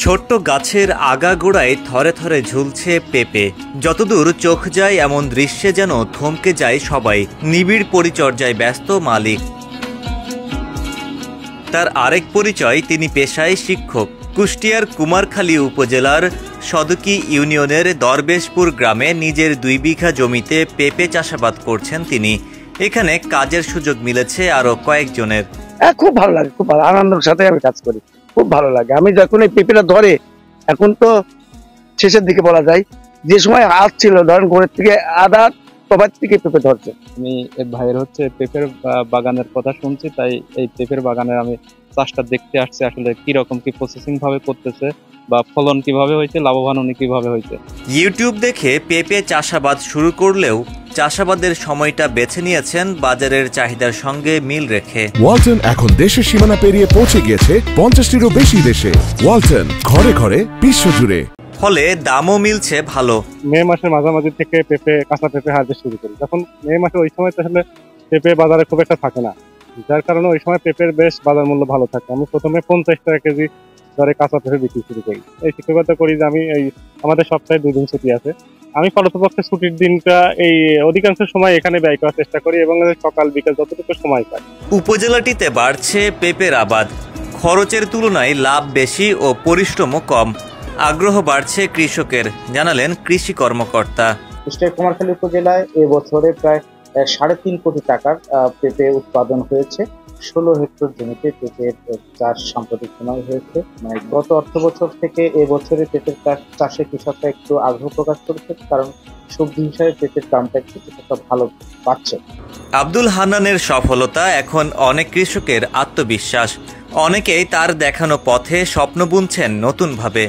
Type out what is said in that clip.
ছোট্ট গাছের আগাগোড়ায় থরে থরে ঝুলছে পেঁপে। যতদূর চোখ যায় এমন দৃশ্যে যেন থমকে যায় সবাই। নিবিড় পরিচর্যায় ব্যস্ত মালিক। তার আরেক পরিচয়, তিনি পেশায় শিক্ষক। কুষ্টিয়ার কুমারখালী উপজেলার সদকি ইউনিয়নের দরবেশপুর গ্রামে নিজের 2 বিঘা জমিতে পেঁপে চাষাবাদ করছেন তিনি। এখানে কাজের সুযোগ মিলেছে আরো কয়েকজনের। খুব ভালো লাগে, খুব ভালো আনন্দের সাথে আমি কাজ করি, খুব ভালো লাগে। আমি যখন এই পেঁপেটা ধরে, এখন তো শেষের দিকে বলা যায়, যে সময় হাত ছিল ধরেন ঘরের থেকে আধা কবার থেকে পেঁপে ধরছে। আমি ভাইয়ের পেঁপের বাগানের কথা শুনছি, তাই এই পেঁপের বাগানের আমি চাষটা দেখতে আসছি, আসলে কিরকম কি প্রসেসিং ভাবে করতেছে বা ফলন কিভাবে হয়েছে, লাভবান উনি কিভাবে হয়েছে। ইউটিউব দেখে পেঁপে চাষাবাদ শুরু করলেও চাষাবাদের সময়টা বেছে নিয়েছেন বাজারের চাহিদার সঙ্গে মিল রেখে। ওয়ালটন এখন দেশের সীমানা পেরিয়ে পৌঁছে গিয়েছে 50টিরও বেশি দেশে। ওয়ালটন, ঘরে ঘরে বিশ্বজুড়ে। ফলে দামও মিলছে ভালো। মে মাসের মাঝামাঝি থেকে কাঁচা পেঁপে হারভেস্ট শুরু করি। যখন মে মাসে ওই সময় আসলে পেঁপে বাজারে খুব একটা থাকে না, যার কারণে ওই সময় পেঁপের বেশ বাজার মূল্য ভালো থাকে। আমি প্রথমে 50 টাকা কেজি দরে কাঁচা পেঁপে বিক্রি শুরু করি। এই শিক্ষকতা করি যে আমি আমাদের সপ্তাহে 2 দিন ছুটি আছে। আমি ফলতপক্ষে ছুটির দিনটা অধিকাংশ সময় এখানে ব্যয় করার চেষ্টা করি এবং সকাল বিকাল যতটুকু সময় পাই। উপজেলাটিতে বাড়ছে পেঁপের আবাদ। খরচের তুলনায় লাভ বেশি ও পরিশ্রমও কম। আগ্রহ বাড়ছে কৃষকের, জানালেন কৃষি কর্মকর্তা। কুষ্টিয়া কুমারখালী উপজেলায় এবছরে প্রায় 3.5 কোটি টাকার পেঁপে উৎপাদন হয়েছে। 16 হেক্টর জমিতে পেঁপের চাষ সাম্প্রতিক সময় হয়েছে। গত অর্থ বছর থেকে এবছরে পেঁপের চাষে কৃষকরা একটু আগ্রহ প্রকাশ করেছে, কারণ সবজি হিসাবে পেঁপের দামটা একটু কৃষকরা ভালো পাচ্ছে। আব্দুল হান্নানের সফলতা এখন অনেক কৃষকের আত্মবিশ্বাস। অনেকেই তার দেখানো পথে স্বপ্ন বুনছেন নতুনভাবে।